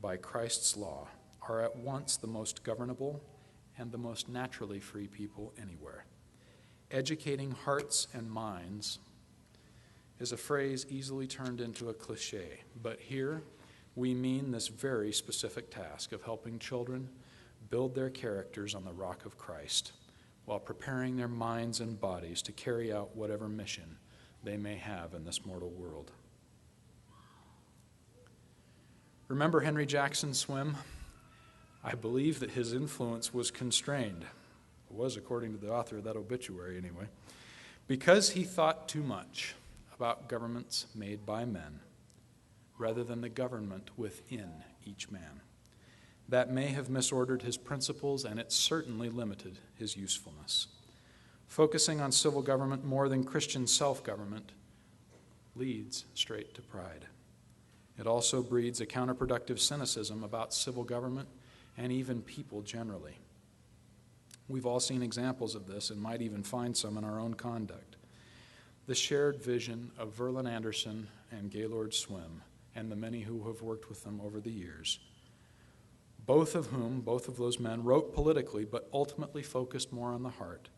by Christ's law are at once the most governable and the most naturally free people anywhere. Educating hearts and minds is a phrase easily turned into a cliche, but here we mean this very specific task of helping children build their characters on the rock of Christ while preparing their minds and bodies to carry out whatever mission they may have in this mortal world. Remember Henry Jackson's swim? I believe that his influence was constrained. It was, according to the author of that obituary anyway, because he thought too much about governments made by men rather than the government within each man. That may have misordered his principles, and it certainly limited his usefulness. Focusing on civil government more than Christian self-government leads straight to pride. It also breeds a counterproductive cynicism about civil government and even people generally. We've all seen examples of this and might even find some in our own conduct. The shared vision of Verlin Anderson and Gaylord Swim and the many who have worked with them over the years, both of those men wrote politically but ultimately focused more on the heart,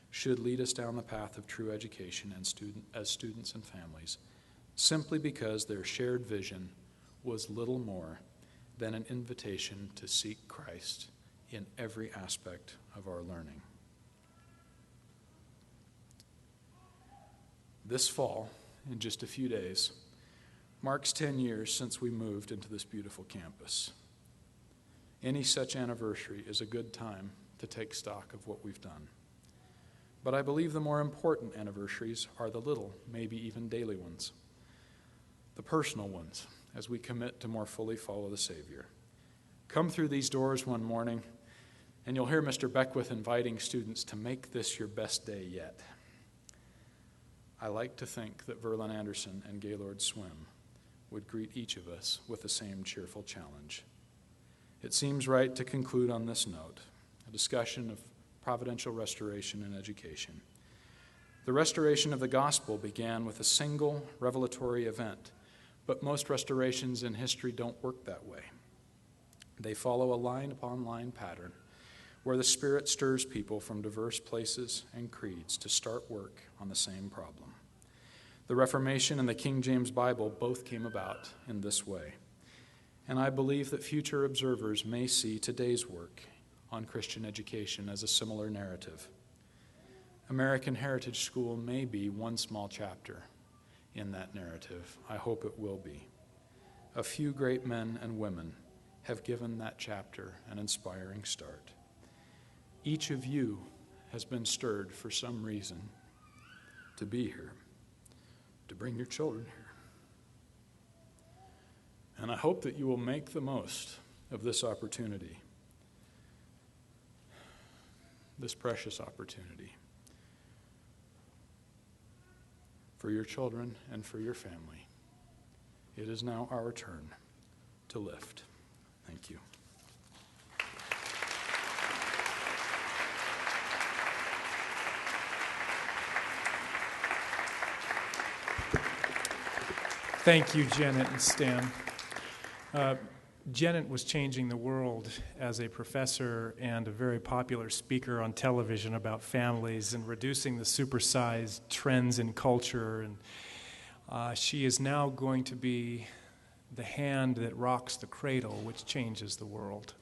should lead us down the path of true education as students and families, simply because their shared vision was little more than an invitation to seek Christ in every aspect of our learning. This fall, in just a few days, marks 10 years since we moved into this beautiful campus. Any such anniversary is a good time to take stock of what we've done. But I believe the more important anniversaries are the little, maybe even daily ones, the personal ones, as we commit to more fully follow the Savior. Come through these doors one morning, and you'll hear Mr. Beckwith inviting students to make this your best day yet. I like to think that Verlin Anderson and Gaylord Swim would greet each of us with the same cheerful challenge. It seems right to conclude on this note, a discussion of providential restoration in education. The restoration of the gospel began with a single revelatory event, but most restorations in history don't work that way. They follow a line-upon-line pattern where the Spirit stirs people from diverse places and creeds to start work on the same problem. The Reformation and the King James Bible both came about in this way, and I believe that future observers may see today's work on Christian education as a similar narrative. American Heritage School may be one small chapter in that narrative. I hope it will be. A few great men and women have given that chapter an inspiring start. Each of you has been stirred for some reason to be here, to bring your children here. And I hope that you will make the most of this opportunity, this precious opportunity for your children and for your family. It is now our turn to lift. Thank you. Thank you, Janet and Stan. Janet was changing the world as a professor and a very popular speaker on television about families and reducing the supersized trends in culture. And she is now going to be the hand that rocks the cradle, which changes the world.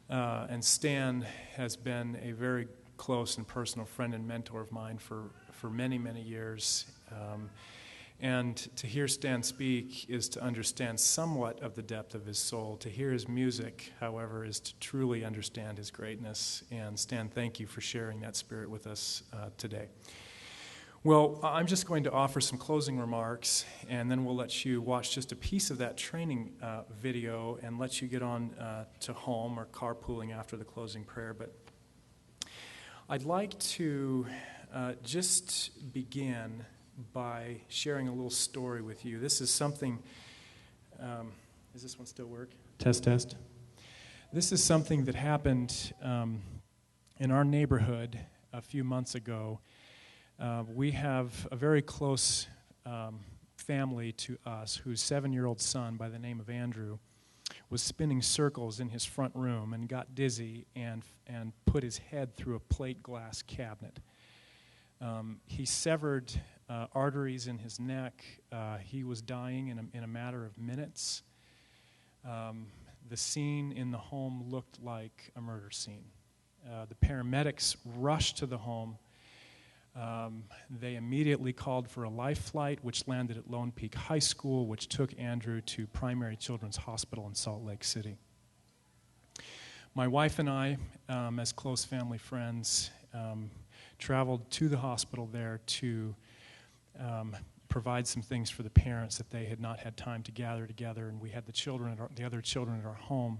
And Stan has been a very close and personal friend and mentor of mine for many, many years. And to hear Stan speak is to understand somewhat of the depth of his soul. To hear his music, however, is to truly understand his greatness. And Stan, thank you for sharing that spirit with us today. Well, I'm just going to offer some closing remarks, and then we'll let you watch just a piece of that training video and let you get on to home or carpooling after the closing prayer. But I'd like to just begin by sharing a little story with you. This is something, does this one still work? Test, test. This is something that happened in our neighborhood a few months ago. We have a very close family to us whose 7-year-old son by the name of Andrew was spinning circles in his front room and got dizzy and put his head through a plate glass cabinet. He severed arteries in his neck. He was dying in a matter of minutes. The scene in the home looked like a murder scene. The paramedics rushed to the home. They immediately called for a life flight, which landed at Lone Peak High School, which took Andrew to Primary Children's Hospital in Salt Lake City. My wife and I, as close family friends, traveled to the hospital there to provide some things for the parents that they had not had time to gather together, and we had the other children at our home.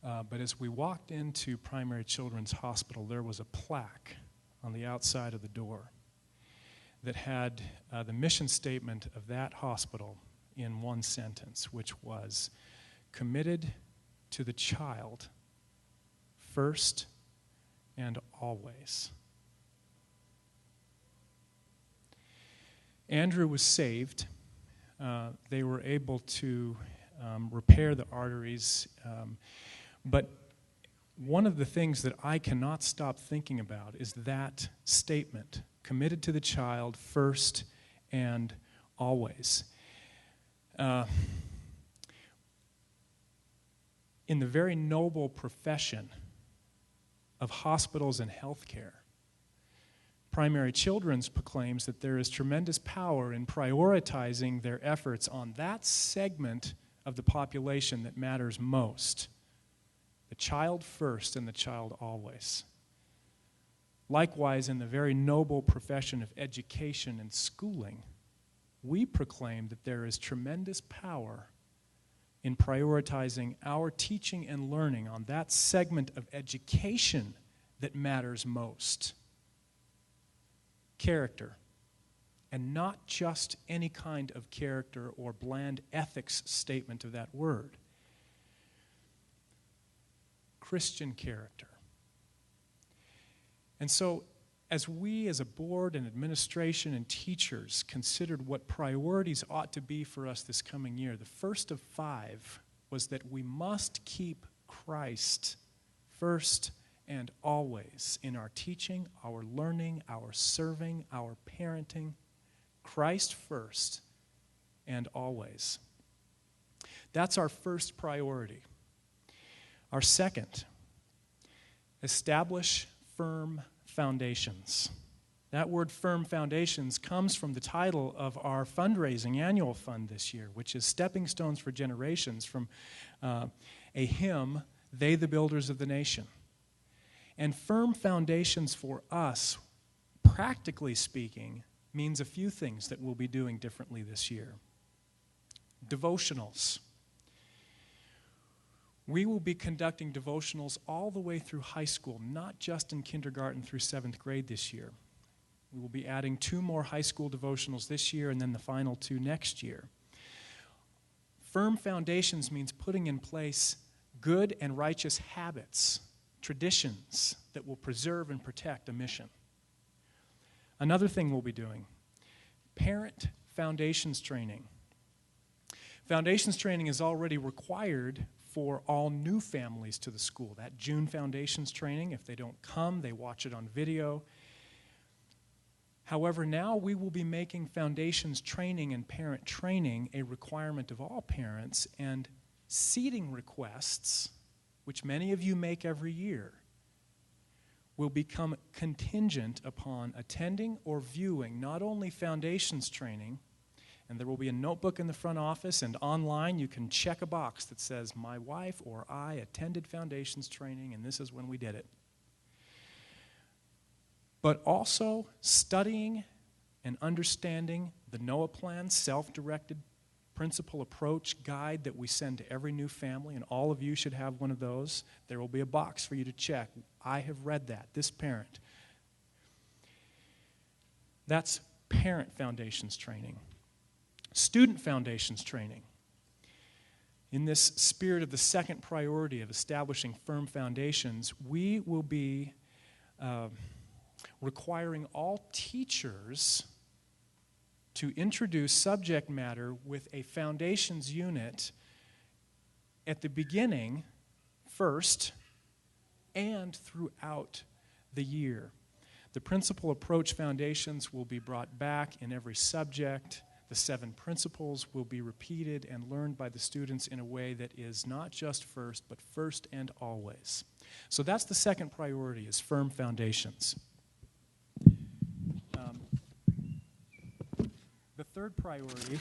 But as we walked into Primary Children's Hospital, there was a plaque on the outside of the door that had the mission statement of that hospital in one sentence, which was, "Committed to the child first and always." Andrew was saved. They were able to repair the arteries. But one of the things that I cannot stop thinking about is that statement, committed to the child first and always. In the very noble profession of hospitals and healthcare, Primary Children's proclaims that there is tremendous power in prioritizing their efforts on that segment of the population that matters most. The child first and the child always. Likewise, in the very noble profession of education and schooling, we proclaim that there is tremendous power in prioritizing our teaching and learning on that segment of education that matters most. Character, and not just any kind of character or bland ethics statement of that word. Christian character. And so, as we as a board and administration and teachers considered what priorities ought to be for us this coming year, the first of 5 was that we must keep Christ first and always in our teaching, our learning, our serving, our parenting. Christ first and always. That's our first priority. Our second, establish firm foundations. That word firm foundations comes from the title of our fundraising annual fund this year, which is Stepping Stones for Generations, from a hymn, They the Builders of the Nation. And firm foundations for us, practically speaking, means a few things that we'll be doing differently this year. Devotionals. We will be conducting devotionals all the way through high school, not just in kindergarten through 7th grade this year. We will be adding 2 more high school devotionals this year and then the final 2 next year. Firm foundations means putting in place good and righteous habits, traditions that will preserve and protect a mission. Another thing we'll be doing, parent foundations training. Foundations training is already required for all new families to the school. That June foundations training, if they don't come, they watch it on video. However, now we will be making foundations training and parent training a requirement of all parents, and seating requests, which many of you make every year, will become contingent upon attending or viewing not only foundations training, and there will be a notebook in the front office, and online you can check a box that says, my wife or I attended foundations training, and this is when we did it. But also studying and understanding the NOAA plan, self-directed principal approach guide that we send to every new family, and all of you should have one of those. There will be a box for you to check. I have read that, this parent. That's parent foundations training. Student foundations training. In this spirit of the second priority of establishing firm foundations, we will be requiring all teachers to introduce subject matter with a foundations unit at the beginning, first, and throughout the year. The principal approach foundations will be brought back in every subject. The 7 principles will be repeated and learned by the students in a way that is not just first, but first and always. So that's the second priority, is firm foundations. The third priority,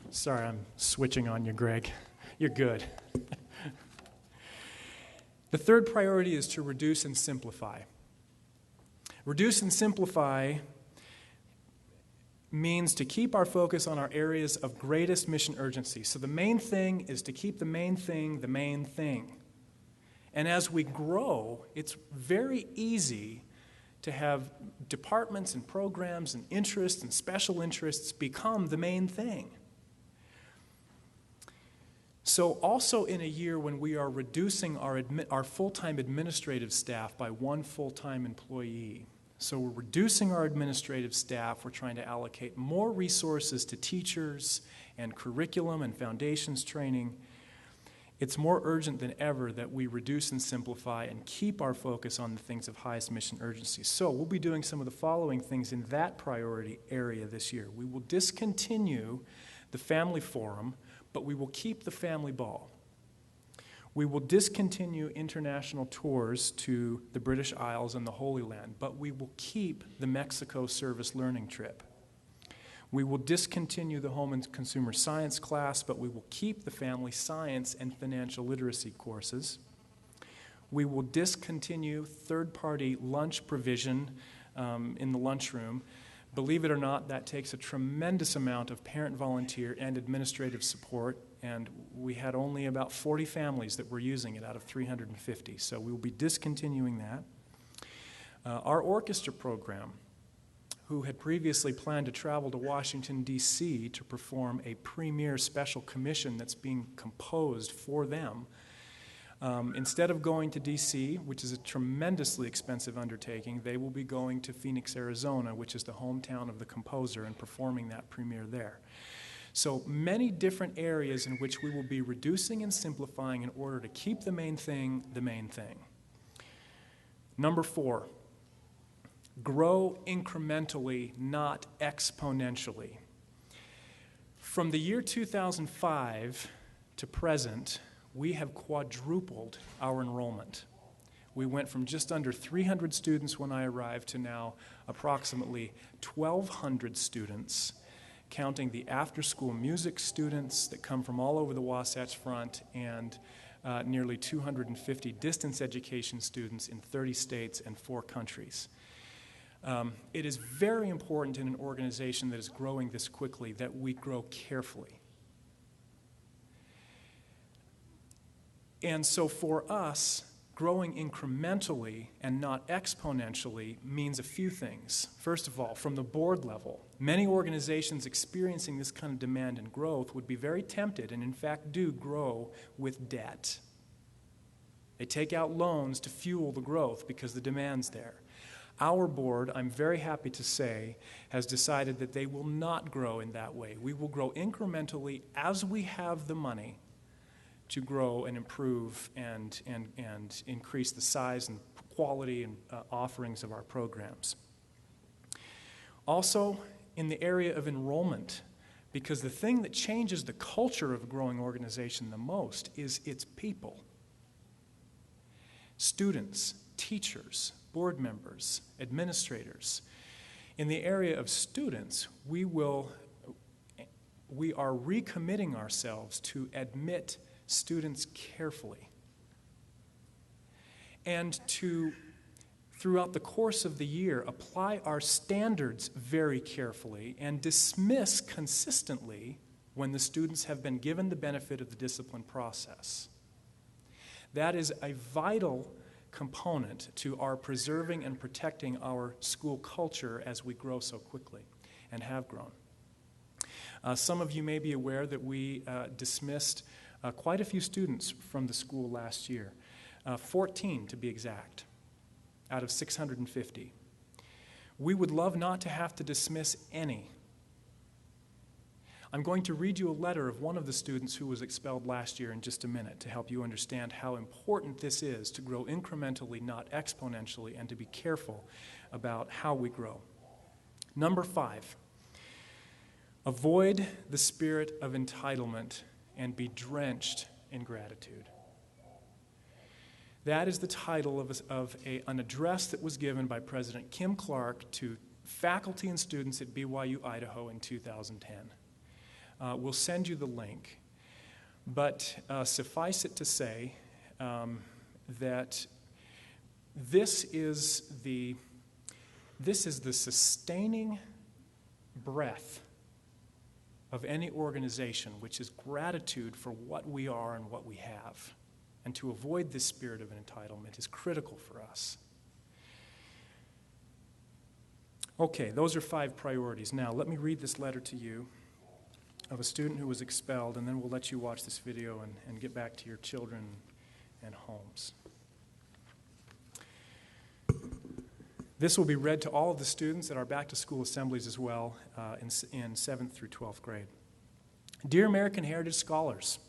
sorry, I'm switching on you, Greg. You're good. The third priority is to reduce and simplify. Reduce and simplify means to keep our focus on our areas of greatest mission urgency. So the main thing is to keep the main thing the main thing. And as we grow, it's very easy to have departments and programs and interests and special interests become the main thing. So also in a year when we are reducing our full-time administrative staff by 1 full-time employee, so we're reducing our administrative staff, we're trying to allocate more resources to teachers and curriculum and foundations training, it's more urgent than ever that we reduce and simplify and keep our focus on the things of highest mission urgency. So we'll be doing some of the following things in that priority area this year. We will discontinue the family forum, but we will keep the family ball. We will discontinue international tours to the British Isles and the Holy Land, but we will keep the Mexico service learning trip. We will discontinue the home and consumer science class, but we will keep the family science and financial literacy courses. We will discontinue third-party lunch provision in the lunchroom. Believe it or not, that takes a tremendous amount of parent volunteer and administrative support, and we had only about 40 families that were using it out of 350, so we will be discontinuing that. Our orchestra program, who had previously planned to travel to Washington, D.C. to perform a premier special commission that's being composed for them. Instead of going to D.C., which is a tremendously expensive undertaking, they will be going to Phoenix, Arizona, which is the hometown of the composer, and performing that premiere there. So many different areas in which we will be reducing and simplifying in order to keep the main thing the main thing. Number 4. Grow incrementally, not exponentially. From the year 2005 to present, we have quadrupled our enrollment. We went from just under 300 students when I arrived to now approximately 1,200 students, counting the after-school music students that come from all over the Wasatch Front and nearly 250 distance education students in 30 states and 4 countries. It is very important in an organization that is growing this quickly that we grow carefully. And so for us, growing incrementally and not exponentially means a few things. First of all, from the board level, many organizations experiencing this kind of demand and growth would be very tempted, and in fact do grow with debt. They take out loans to fuel the growth because the demand's there. Our board, I'm very happy to say, has decided that they will not grow in that way. We will grow incrementally as we have the money to grow and improve and increase the size and quality and offerings of our programs. Also, in the area of enrollment, because the thing that changes the culture of a growing organization the most is its people. Students, teachers, board members, administrators. In the area of students, we are recommitting ourselves to admit students carefully and to, throughout the course of the year, apply our standards very carefully and dismiss consistently when the students have been given the benefit of the discipline process. That is a vital component to our preserving and protecting our school culture as we grow so quickly and have grown. Some of you may be aware that we dismissed quite a few students from the school last year, 14 to be exact, out of 650. We would love not to have to dismiss any. I'm going to read you a letter of one of the students who was expelled last year in just a minute to help you understand how important this is to grow incrementally, not exponentially, and to be careful about how we grow. Number 5, avoid the spirit of entitlement and be drenched in gratitude. That is the title of an address that was given by President Kim Clark to faculty and students at BYU Idaho in 2010. We'll send you the link. But suffice it to say that this is the sustaining breath of any organization, which is gratitude for what we are and what we have. And to avoid this spirit of entitlement is critical for us. Okay, those are 5 priorities. Now, let me read this letter to you of a student who was expelled, and then we'll let you watch this video and get back to your children and homes. This will be read to all of the students at our back-to-school assemblies as well in 7th through 12th grade. Dear American Heritage Scholars,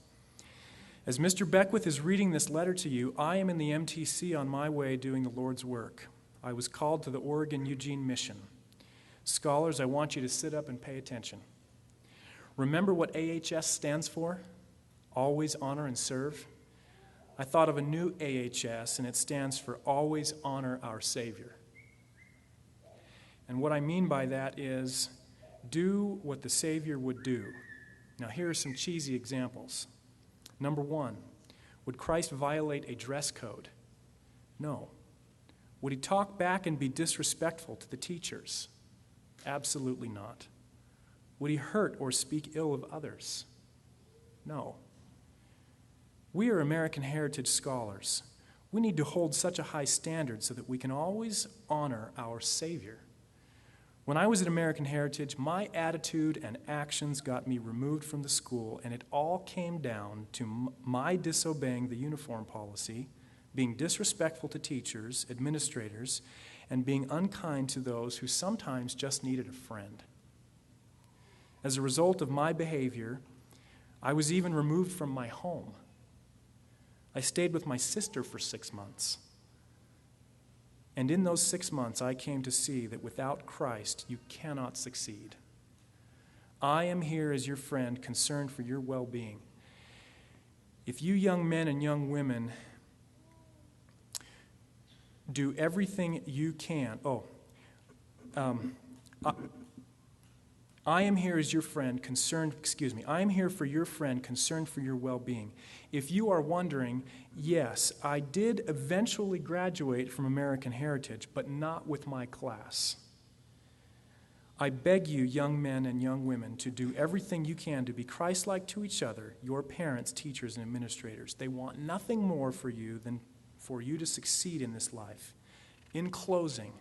as Mr. Beckwith is reading this letter to you, I am in the MTC on my way doing the Lord's work. I was called to the Oregon Eugene mission. Scholars, I want you to sit up and pay attention. Remember what AHS stands for? Always honor and serve. I thought of a new AHS, and it stands for Always Honor Our Savior. And what I mean by that is do what the Savior would do. Now, here are some cheesy examples. Number 1, would Christ violate a dress code? No. Would he talk back and be disrespectful to the teachers? Absolutely not. Would he hurt or speak ill of others? No. We are American Heritage Scholars. We need to hold such a high standard so that we can always honor our Savior. When I was at American Heritage, my attitude and actions got me removed from the school, and it all came down to my disobeying the uniform policy, being disrespectful to teachers, administrators, and being unkind to those who sometimes just needed a friend. As a result of my behavior, I was even removed from my home. I stayed with my sister for 6 months. And in those 6 months, I came to see that without Christ, you cannot succeed. I am here as your friend, concerned for your well-being. If you young men and young women do everything you can, I am here as your friend, I am here for your friend, concerned for your well-being. If you are wondering, yes, I did eventually graduate from American Heritage, but not with my class. I beg you, young men and young women, to do everything you can to be Christ-like to each other, your parents, teachers, and administrators. They want nothing more for you than for you to succeed in this life. In closing,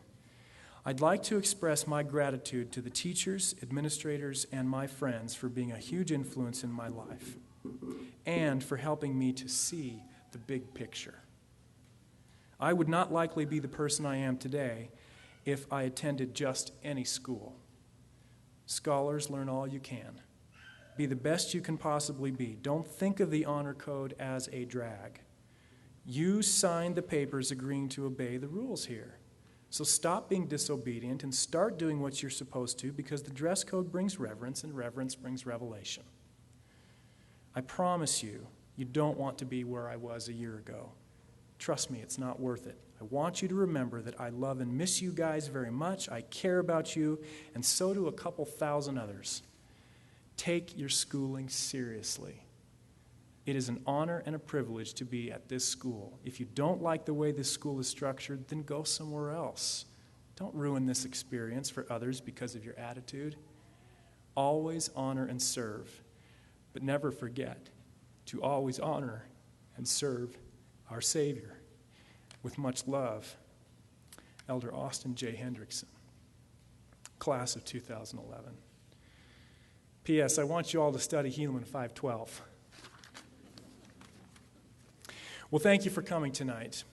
I'd like to express my gratitude to the teachers, administrators, and my friends for being a huge influence in my life and for helping me to see the big picture. I would not likely be the person I am today if I attended just any school. Scholars, learn all you can. Be the best you can possibly be. Don't think of the honor code as a drag. You signed the papers agreeing to obey the rules here. So stop being disobedient and start doing what you're supposed to, because the dress code brings reverence and reverence brings revelation. I promise you, you don't want to be where I was a year ago. Trust me, it's not worth it. I want you to remember that I love and miss you guys very much. I care about you, and so do a couple thousand others. Take your schooling seriously. It is an honor and a privilege to be at this school. If you don't like the way this school is structured, then go somewhere else. Don't ruin this experience for others because of your attitude. Always honor and serve, but never forget to always honor and serve our Savior. With much love, Elder Austin J. Hendrickson, class of 2011. P.S. I want you all to study Helaman 5:12. Well, thank you for coming tonight.